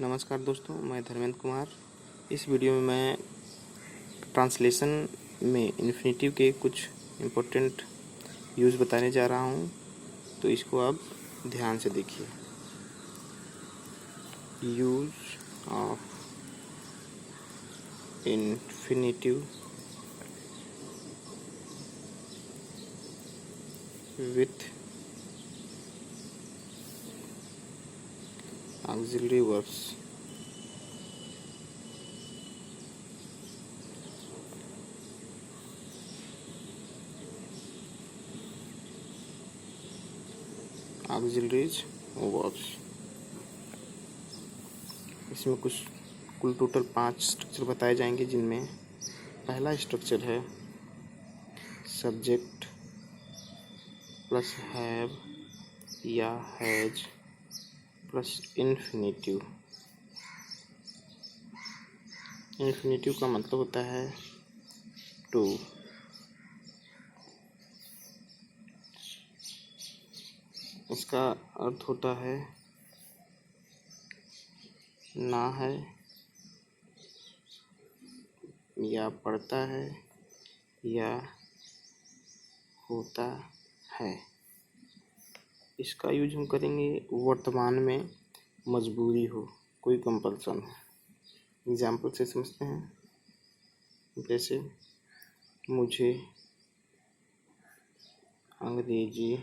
नमस्कार दोस्तों, मैं धर्मेंद्र कुमार। इस वीडियो में मैं ट्रांसलेशन में इन्फिनेटिव के कुछ इम्पोर्टेंट यूज़ बताने जा रहा हूँ, तो इसको आप ध्यान से देखिए। Use of infinitive with auxiliary verbs. Auxiliaries verbs, इसमें कुल टोटल 5 स्ट्रक्चर बताए जाएंगे, जिनमें पहला स्ट्रक्चर है सब्जेक्ट प्लस हैव या हैज प्लस इन्फिनेटिव। इन्फिनेटिव का मतलब होता है टू। इसका अर्थ होता है ना है, या पड़ता है, या होता है। इसका यूज हम करेंगे वर्तमान में मजबूरी हो, कोई कंपल्सन हो। एग्जाम्पल से समझते हैं। जैसे मुझे अंग्रेजी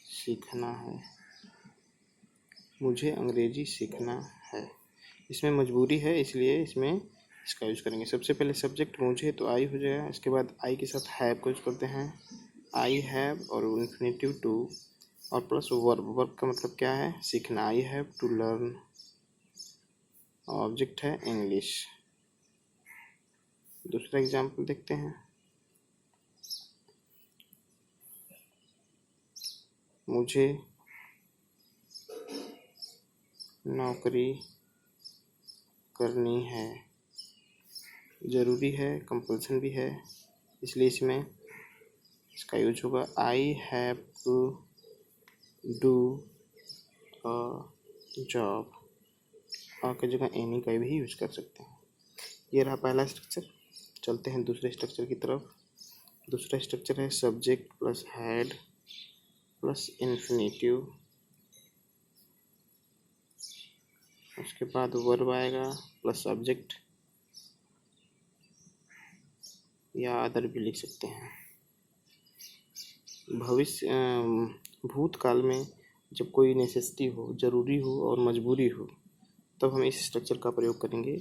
सीखना है। मुझे अंग्रेजी सीखना है, इसमें मजबूरी है, इसलिए इसमें इसका यूज़ करेंगे। सबसे पहले सब्जेक्ट मुझे, तो आई हो जाएगा। इसके बाद आई के साथ हैव को यूज़ करते हैं, आई हैव, और इन्फिनेटिव टू, और प्लस वर्ब। वर्ब का मतलब क्या है? सीखना। I have to learn. Object है इंग्लिश। दूसरा एग्जाम्पल देखते हैं। मुझे नौकरी करनी है। ज़रूरी है, कंपल्सन भी है, इसलिए इसमें इसका यूज होगा I have to do a job. और की जगह एनी का भी यूज कर सकते हैं। ये रहा पहला स्ट्रक्चर। चलते हैं दूसरे स्ट्रक्चर की तरफ। दूसरा स्ट्रक्चर है subject plus had plus infinitive. उसके बाद वर्ब आएगा प्लस सब्जेक्ट, या अदर भी लिख सकते हैं। भूतकाल में जब कोई नेसेसिटी हो, ज़रूरी हो और मजबूरी हो, तब हम इस स्ट्रक्चर का प्रयोग करेंगे।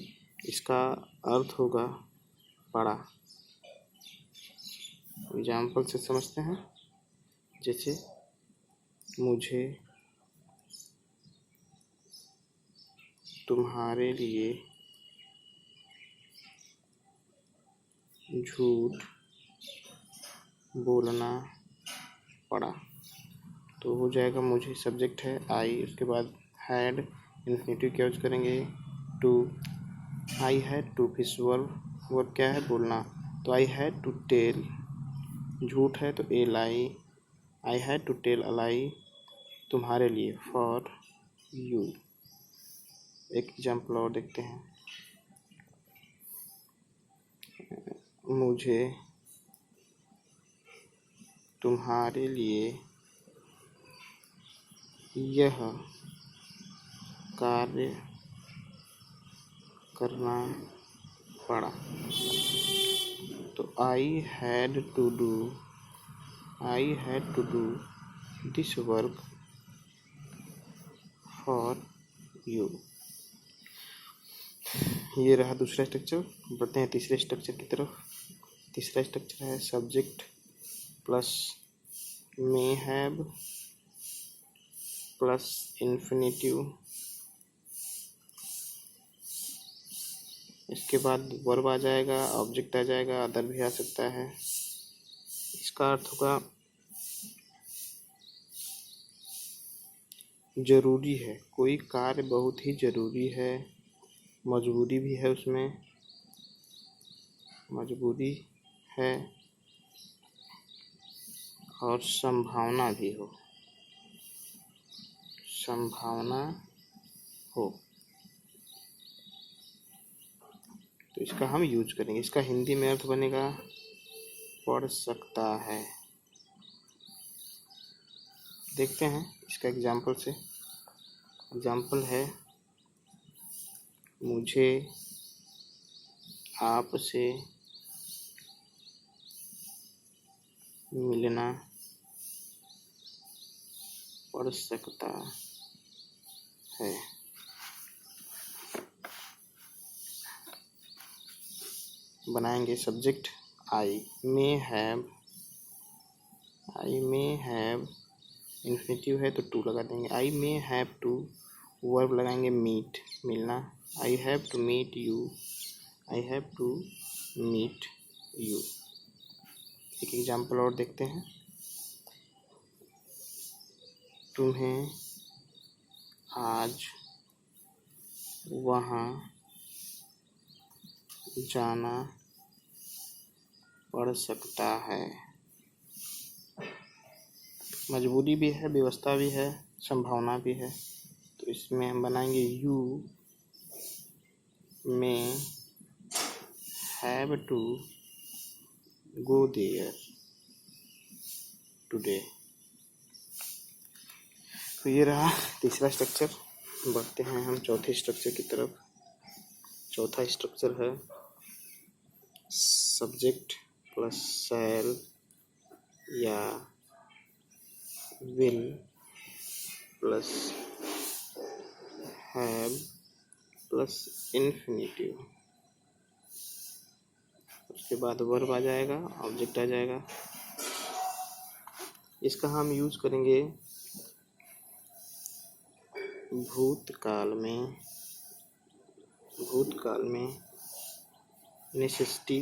इसका अर्थ होगा पड़ा। एग्जाम्पल से समझते हैं। जैसे मुझे तुम्हारे लिए झूठ बोलना पड़ा, तो हो जाएगा मुझे सब्जेक्ट है आई, उसके बाद हैड, इन्फिनेटिव क्या यूज करेंगे? To. I had to fish. Verb, verb क्या है? बोलना, तो आई हैड टू टेल। झूठ है तो a lie. I had to tell a lie, तुम्हारे लिए, फॉर यू। एक एग्जाम्पल और देखते हैं। मुझे तुम्हारे लिए यह कार्य करना पड़ा, तो I had to do this work for you. ये रहा दूसरा स्ट्रक्चर। बढ़ते हैं तीसरे स्ट्रक्चर की तरफ। तीसरा स्ट्रक्चर है subject plus may have plus infinitive. इसके बाद वर्ब आ जाएगा, ऑब्जेक्ट आ जाएगा, अदर भी आ सकता है। इसका अर्थ होगा जरूरी है, कोई कार्य बहुत ही जरूरी है, मजबूरी भी है, उसमें मजबूरी है, और संभावना भी हो। संभावना हो। तो इसका हम यूज करेंगे। इसका हिंदी में अर्थ बनेगा पड़ सकता है। देखते हैं इसका एग्जाम्पल से। एग्जाम्पल है मुझे आपसे मिलना पड़ सकता है। बनाएंगे subject I may have, infinitive है तो टू लगा देंगे। I may have to, verb लगाएंगे मीट, मिलना। I have to meet you, I have to meet you. एक एग्जाम्पल और देखते हैं। तुम्हें आज वहाँ जाना पड़ सकता है। मजबूरी भी है, व्यवस्था भी है, संभावना भी है। तो इसमें हम बनाएंगे you may have to go there today. तो ये रहा तीसरा स्ट्रक्चर। बढ़ते हैं हम चौथे स्ट्रक्चर की तरफ। चौथा स्ट्रक्चर है सब्जेक्ट प्लस शैल या will plus have plus infinitive. उसके बाद वर्ब आ जाएगा, ऑब्जेक्ट आ जाएगा। इसका हम यूज करेंगे भूतकाल में नेसेसिटी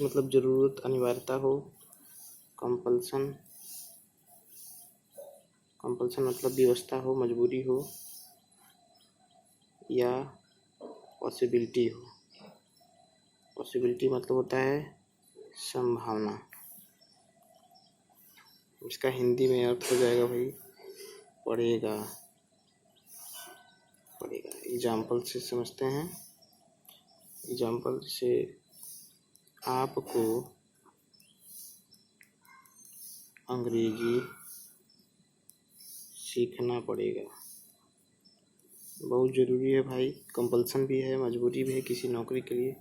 मतलब जरूरत, अनिवार्यता हो। कंपल्सन मतलब व्यवस्था हो, मजबूरी हो या पॉसिबिलिटी हो। पॉसिबिलिटी मतलब होता है संभावना। इसका हिंदी में अर्थ हो जाएगा भाई पड़ेगा। एग्जाम्पल से समझते हैं। एग्जाम्पल से आपको अंग्रेजी सीखना पड़ेगा। बहुत ज़रूरी है भाई। कंपल्सन भी है, मजबूरी भी है किसी नौकरी के लिए।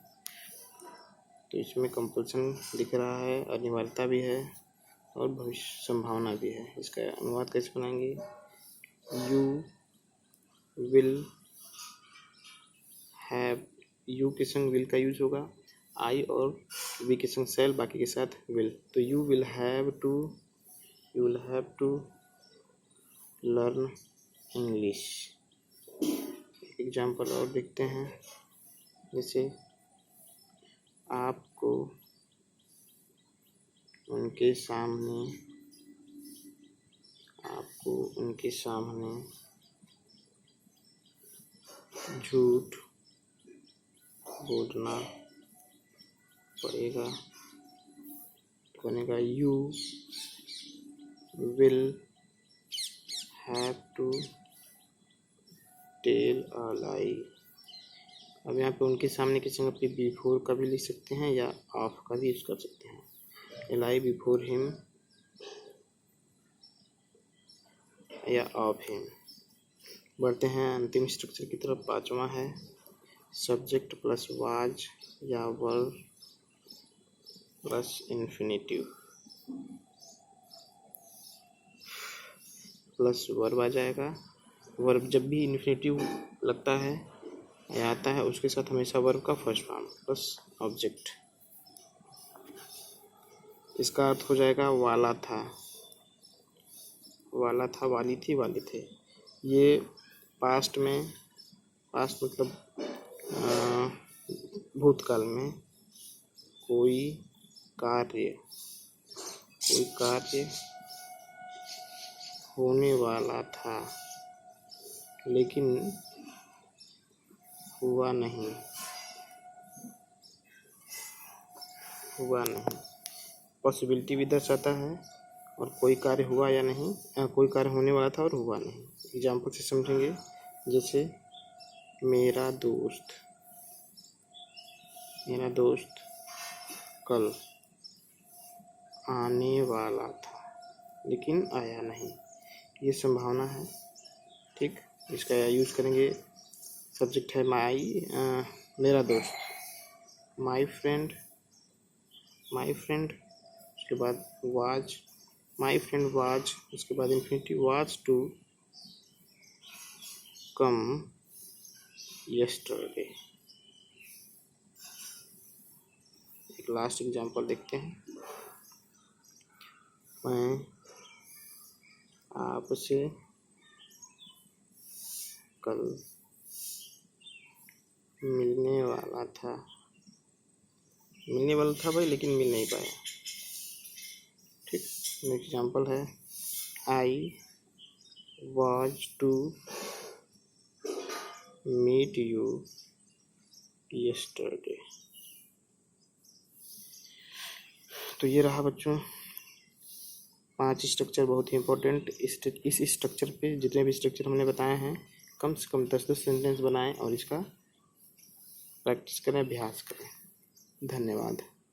तो इसमें कंपल्सन दिख रहा है, अनिवार्यता भी है और भविष्य संभावना भी है। इसका अनुवाद कैसे बनाएंगे? यू विल हैव, यू के संग विल का यूज होगा। आई और वी के संग शैल, बाकी के साथ विल। तो you will have to learn English. Example और देखते हैं। जैसे आपको उनके सामने झूठ बोलना पड़ेगा। बनेगा you will have to tell a lie. अब यहाँ पे उनके सामने के संग पे बिफोर का भी लिख सकते हैं या ऑफ का भी यूज कर सकते हैं। ए लाई बिफोर हिम या ऑफ हिम। बढ़ते हैं अंतिम स्ट्रक्चर की तरफ। पांचवा है सब्जेक्ट प्लस वाज या verb plus infinitive plus verb आ जाएगा। वर्ब जब भी इन्फिनेटिव लगता है या आता है उसके साथ हमेशा वर्ब का फर्स्ट फॉर्म प्लस ऑब्जेक्ट। इसका अर्थ हो जाएगा वाला था, वाली थी, वाले थे। ये पास्ट मतलब भूतकाल में कोई कार्य होने वाला था लेकिन हुआ नहीं। पॉसिबिलिटी भी दर्शाता है और कोई कार्य हुआ या नहीं, कोई कार्य होने वाला था और हुआ नहीं। एग्जाम्पल से समझेंगे, जैसे मेरा दोस्त कल आने वाला था लेकिन आया नहीं, ये संभावना है। ठीक, इसका यूज़ करेंगे। सब्जेक्ट है मेरा दोस्त, माई फ्रेंड, उसके बाद वाज, माई फ्रेंड वाज, उसके बाद infinitive was to come yesterday. एक लास्ट एग्जांपल देखते हैं। मैं आपसे कल मिलने वाला था भाई, लेकिन मिल नहीं पाया। ठीक, नेक्स्ट एग्जांपल है I was to meet you yesterday. तो ये रहा बच्चों 5 स्ट्रक्चर, बहुत ही इंपॉर्टेंट। इस स्ट्रक्चर पे जितने भी स्ट्रक्चर हमने बताए हैं, कम से कम 10-10 सेंटेंस बनाएं और इसका प्रैक्टिस करें, अभ्यास करें। धन्यवाद।